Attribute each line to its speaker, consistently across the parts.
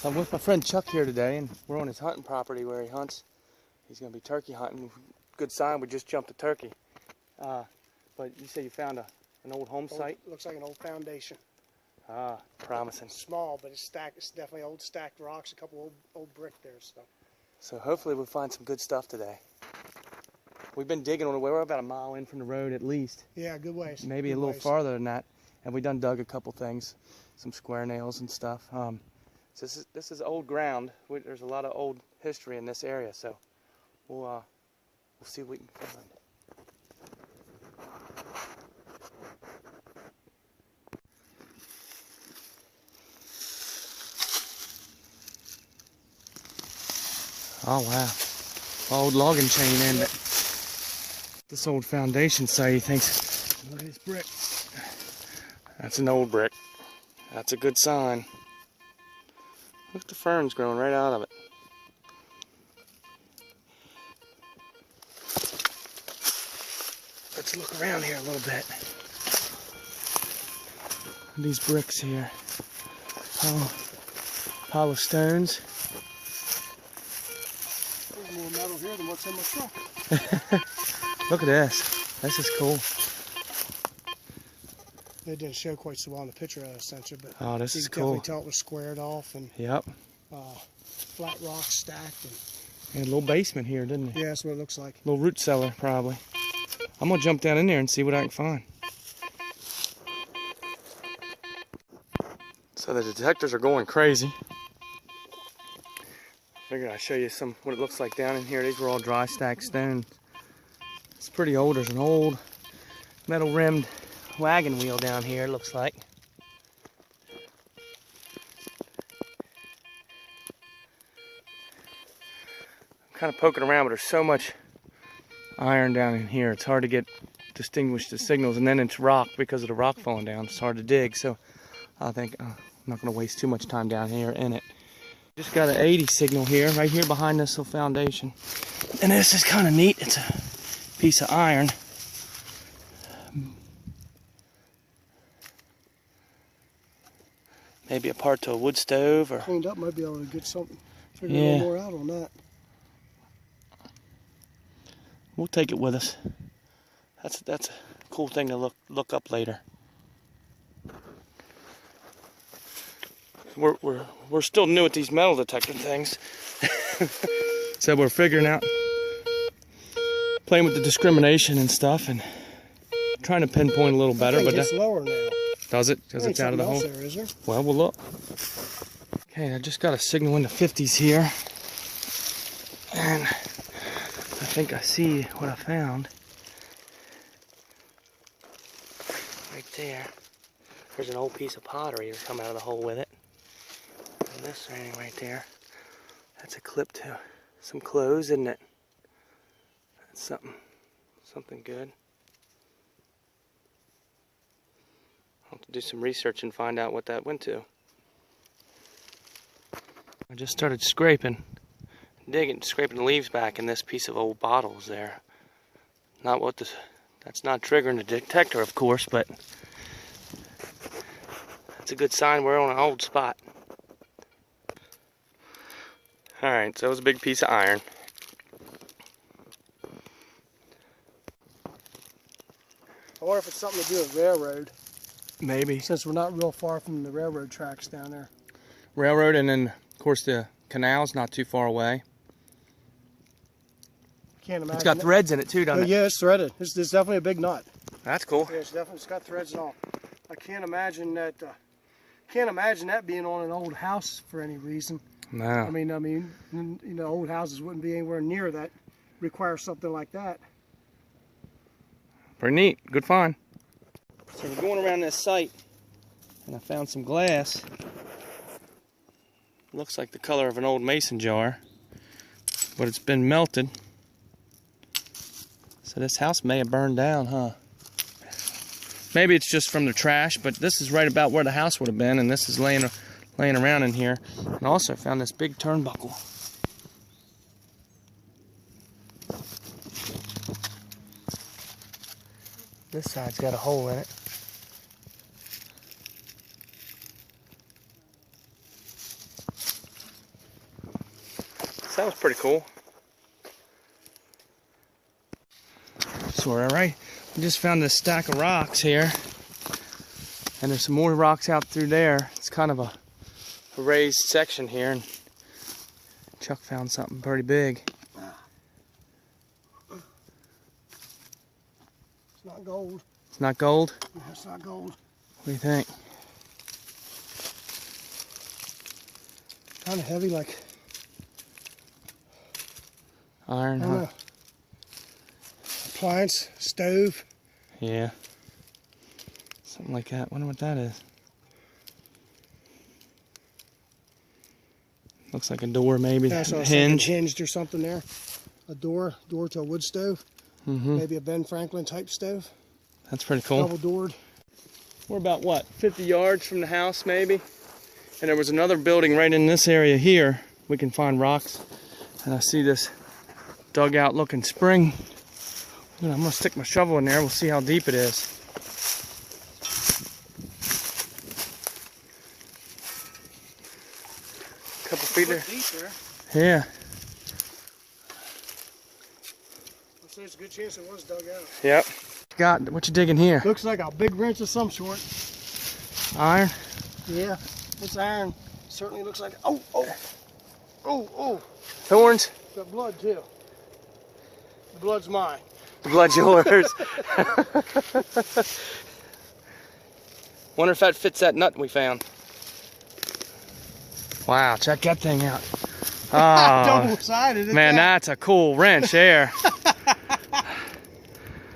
Speaker 1: I'm with my friend Chuck here today, and we're on his hunting property where he hunts. He's going to be turkey hunting. Good sign, we just jumped a turkey. But you say you found an old home site?
Speaker 2: Looks like an old foundation.
Speaker 1: Ah, promising.
Speaker 2: Small, but it's stacked. It's definitely old stacked rocks, a couple old brick there.
Speaker 1: So hopefully we'll find some good stuff today. We've been digging on the way. We're about a mile in from the road at least.
Speaker 2: Yeah, good ways.
Speaker 1: Maybe a little farther than that. And we done dug a couple things, some square nails and stuff. So this is old ground. There's a lot of old history in this area, so we'll see what we can find. Oh wow, old logging chain in it. This old foundation site, he thinks, look at this brick. That's an old brick. That's a good sign. Look at the ferns growing right out of it. Let's look around here a little bit. These bricks here. Oh, pile of stones.
Speaker 2: There's more metal here than what's in my truck.
Speaker 1: Look at this. This is cool.
Speaker 2: It didn't show quite so well in the picture I sent you, but
Speaker 1: oh, this is cool.
Speaker 2: You can definitely tell it was squared off and
Speaker 1: yep.
Speaker 2: Flat rocks stacked.
Speaker 1: And a little basement here, didn't it?
Speaker 2: Yeah, that's what it looks like.
Speaker 1: Little root cellar, probably. I'm gonna jump down in there and see what I can find. So the detectors are going crazy. Figured I'd show you what it looks like down in here. These were all dry stacked stones. It's pretty old. There's an old metal rimmed wagon wheel down here, it looks like. I'm kind of poking around, but there's so much iron down in here. It's hard to distinguish the signals, and then it's rock because of the rock falling down. It's hard to dig, so I think I'm not going to waste too much time down here in it. Just got an 80 signal here, right here behind this little foundation. And this is kind of neat. It's a piece of iron. Maybe a part to a wood stove, or
Speaker 2: cleaned up, might be able to get something. Figure
Speaker 1: yeah.
Speaker 2: a little more out on that.
Speaker 1: We'll take it with us. That's a cool thing to look up later. We're still new at these metal detector things, so we're figuring out, playing with the discrimination and stuff, and trying to pinpoint a little better. But
Speaker 2: it's lower now.
Speaker 1: Does it? Because it's out of the hole?
Speaker 2: There, is there?
Speaker 1: Well, we'll look. Okay, I just got a signal in the 50s here. And I think I see what I found. Right there. There's an old piece of pottery that's come out of the hole with it. And this thing right there. That's a clip to some clothes, isn't it? That's something good. I'll have to do some research and find out what that went to. I just started scraping the leaves back in this piece of old bottles there. That's not triggering the detector, of course, but that's a good sign we're on an old spot. Alright, so it was a big piece of iron.
Speaker 2: I wonder if it's something to do with railroad.
Speaker 1: Maybe.
Speaker 2: Since we're not real far from the railroad tracks down there.
Speaker 1: Railroad, and then, of course, the canal's not too far away.
Speaker 2: Can't imagine.
Speaker 1: It's got threads in it too, doesn't it?
Speaker 2: Yeah, it's threaded. It's definitely a big knot.
Speaker 1: That's cool.
Speaker 2: Yeah, it's got threads and all. I can't imagine that. Can't imagine that being on an old house for any reason.
Speaker 1: No.
Speaker 2: I mean, you know, old houses wouldn't be anywhere near that. Require something like that.
Speaker 1: Pretty neat. Good find. So we're going around this site, and I found some glass. Looks like the color of an old mason jar, but it's been melted. So this house may have burned down, huh? Maybe it's just from the trash, but this is right about where the house would have been, and this is laying around in here. And also found this big turnbuckle. This side's got a hole in it. So that was pretty cool. So we're all right. We just found this stack of rocks here. And there's some more rocks out through there. It's kind of a raised section here. And Chuck found something pretty big.
Speaker 2: It's not gold.
Speaker 1: It's not gold?
Speaker 2: No, it's not gold.
Speaker 1: What do you think?
Speaker 2: Kind of heavy, like
Speaker 1: Iron,
Speaker 2: I don't know. Appliance, stove.
Speaker 1: Yeah. Something like that. Wonder what that is. Looks like a door, maybe.
Speaker 2: That's what I was
Speaker 1: Hinge.
Speaker 2: thinking, hinged or something there. A door to a wood stove.
Speaker 1: Mm-hmm.
Speaker 2: Maybe a Ben Franklin type stove.
Speaker 1: That's pretty cool.
Speaker 2: Double doored.
Speaker 1: We're about, what, 50 yards from the house, maybe? And there was another building right in this area here. We can find rocks. And I see this dugout looking spring. I'm gonna stick my shovel in there. We'll see how deep it is. Couple feet there.
Speaker 2: Deep there.
Speaker 1: Yeah.
Speaker 2: So there's a good chance it was dug out.
Speaker 1: Yep. What you digging here?
Speaker 2: Looks like a big wrench of some sort.
Speaker 1: Iron?
Speaker 2: Yeah, it's iron. Certainly looks like. Oh.
Speaker 1: Thorns?
Speaker 2: Got blood too. The blood's mine.
Speaker 1: The blood's yours. Wonder if that fits that nut we found. Wow, check that thing out. Oh,
Speaker 2: double-sided.
Speaker 1: man, that's a cool wrench there.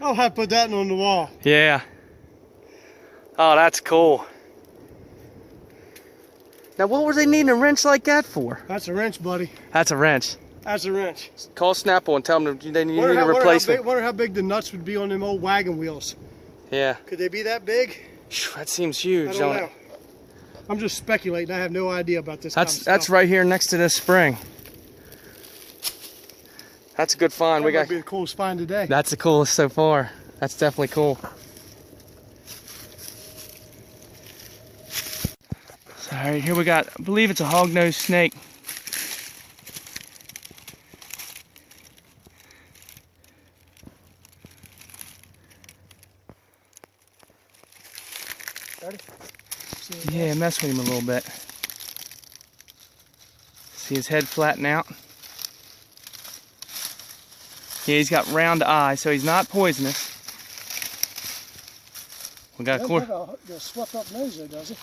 Speaker 2: I'll have to put that on the wall.
Speaker 1: Yeah. Oh, that's cool. Now, what were they needing a wrench like that for?
Speaker 2: That's a wrench, buddy.
Speaker 1: That's a wrench.
Speaker 2: That's a wrench.
Speaker 1: Call Snapple and tell them they need a replacement.
Speaker 2: Wonder how big the nuts would be on them old wagon wheels.
Speaker 1: Yeah.
Speaker 2: Could they be that big?
Speaker 1: That seems huge.
Speaker 2: I don't know. I'm just speculating. I have no idea about this.
Speaker 1: That's right here next to this spring. That's a good find.
Speaker 2: That might be the coolest find today.
Speaker 1: That's the coolest so far. That's definitely cool. So, all right, here we got, I believe it's a hog-nosed snake.
Speaker 2: Ready?
Speaker 1: Yeah, mess with him a little bit. See his head flatten out? Yeah, he's got round eyes, so he's not poisonous. We got a core.
Speaker 2: Got a swept up nose there, does he?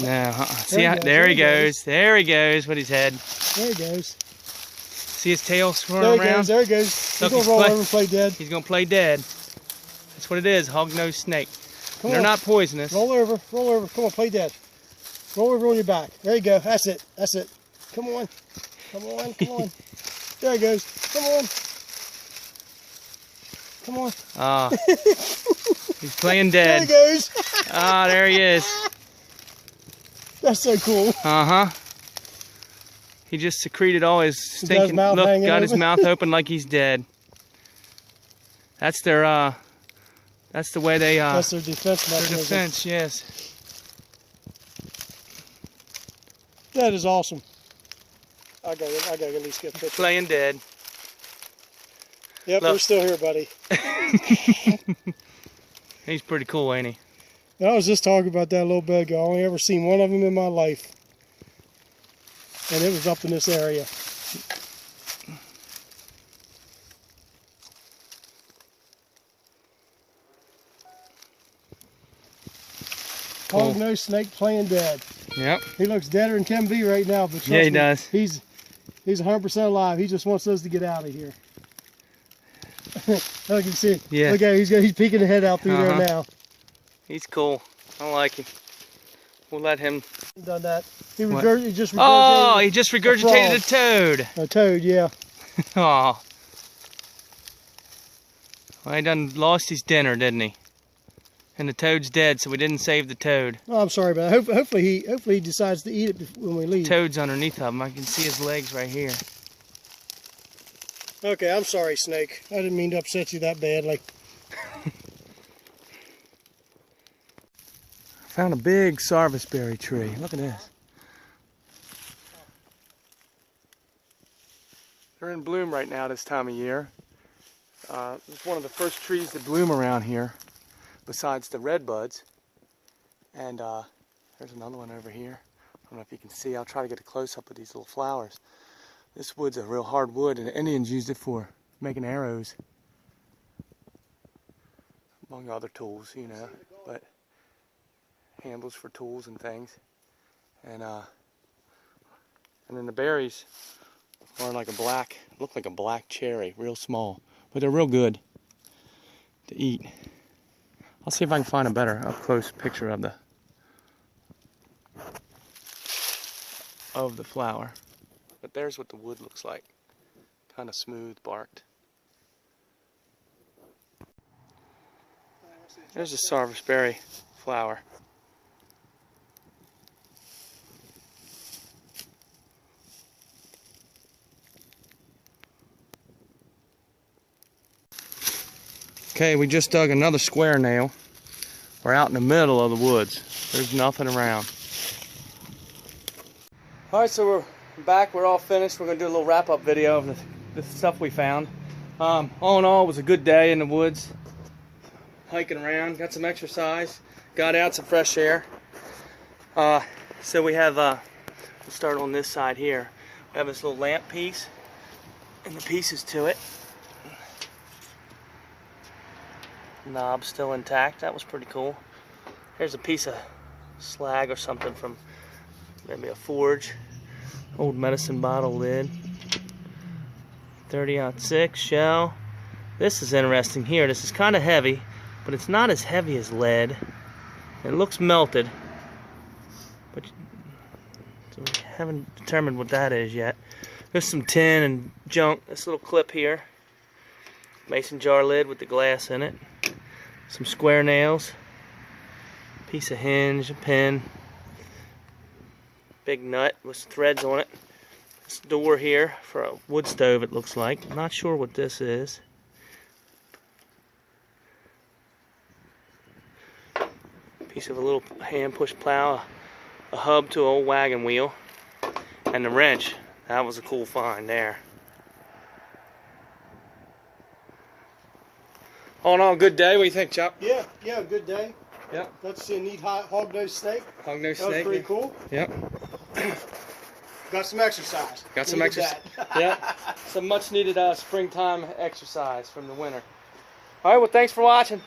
Speaker 1: No, see how, there he goes. There he goes with his head.
Speaker 2: There he goes.
Speaker 1: See his tail swirling around?
Speaker 2: There he goes.
Speaker 1: Look,
Speaker 2: He's gonna roll over and play dead.
Speaker 1: He's gonna play dead. That's what it is, hog-nosed snake.
Speaker 2: Come
Speaker 1: They're
Speaker 2: on.
Speaker 1: not poisonous.
Speaker 2: Roll over, roll over. Come on, play dead. Roll over on your back. There you go. That's it. That's it. Come on. Come on. Come on. There he goes. Come on. Come on.
Speaker 1: Ah, he's playing dead.
Speaker 2: There he goes.
Speaker 1: Ah, there he is.
Speaker 2: That's so cool.
Speaker 1: Uh-huh. He just secreted all his stinking,
Speaker 2: mouth
Speaker 1: look,
Speaker 2: hanging
Speaker 1: got his
Speaker 2: open.
Speaker 1: mouth open like he's dead. That's their, that's the way they,
Speaker 2: That's their defense
Speaker 1: their
Speaker 2: mechanism.
Speaker 1: defense, yes.
Speaker 2: That is awesome. I gotta at least get a picture.
Speaker 1: Playing dead.
Speaker 2: Yep,
Speaker 1: Look.
Speaker 2: we're still here, buddy.
Speaker 1: He's pretty cool, ain't he?
Speaker 2: I was just talking about that a little bit ago. I only ever seen one of them in my life. And it was up in this area.
Speaker 1: Cool.
Speaker 2: Hog-nosed snake playing dead.
Speaker 1: Yep.
Speaker 2: He looks deader than can be right now, but trust
Speaker 1: Yeah, he
Speaker 2: me,
Speaker 1: does.
Speaker 2: He's 100% alive. He just wants us to get out of here. Look, you see.
Speaker 1: Yeah.
Speaker 2: Look at him. He's peeking the head out through there now.
Speaker 1: He's cool. I like him. We'll let him.
Speaker 2: Done that. He
Speaker 1: What?
Speaker 2: just regurgitated.
Speaker 1: Oh, he just regurgitated a toad.
Speaker 2: A toad, yeah.
Speaker 1: Oh. Well, he done lost his dinner, didn't he? And the toad's dead, so we didn't save the toad.
Speaker 2: Oh, I'm sorry about that. Hopefully he decides to eat it when we leave.
Speaker 1: Toad's underneath of him. I can see his legs right here.
Speaker 2: Okay, I'm sorry, Snake. I didn't mean to upset you that badly.
Speaker 1: Found a big sarvisberry tree. Look at this. They're in bloom right now this time of year. It's one of the first trees to bloom around here, besides the red buds. And there's another one over here. I don't know if you can see. I'll try to get a close-up of these little flowers. This wood's a real hard wood, and the Indians used it for making arrows, among other tools, you know, but handles for tools and things. And then the berries are like a black, look like a black cherry, real small, but they're real good to eat. I'll see if I can find a better up close picture of the flower. But there's what the wood looks like, kind of smooth barked. There's a sarvisberry flower. Okay, we just dug another square nail. We're out in the middle of the woods. There's nothing around. Alright, so we're back. We're all finished. We're going to do a little wrap-up video of the stuff we found. All in all, it was a good day in the woods. Hiking around, got some exercise, got out some fresh air. So we have, we'll start on this side here. We have this little lamp piece and the pieces to it. Knob still intact. That was pretty cool. Here's a piece of slag or something from maybe a forge. Old medicine bottle lid. 30-06 shell. This is interesting here. This is kind of heavy, but it's not as heavy as lead. It looks melted, but so we haven't determined what that is yet. There's some tin and junk. This little clip here. Mason jar lid with the glass in it. Some square nails. Piece of hinge, a pin. Big nut with threads on it. This door here for a wood stove, it looks like. I'm not sure what this is. Piece of a little hand push plow, a hub to an old wagon wheel, and the wrench. That was a cool find there. All in all, good day. What do you think, Chuck?
Speaker 2: Yeah, good day.
Speaker 1: Yep.
Speaker 2: Let's see a neat hog-nosed snake.
Speaker 1: Hog-nosed
Speaker 2: That was
Speaker 1: snake.
Speaker 2: pretty cool.
Speaker 1: Yep.
Speaker 2: Got some exercise.
Speaker 1: Got some exercise. Yeah. Some much needed springtime exercise from the winter. All right, well, thanks for watching.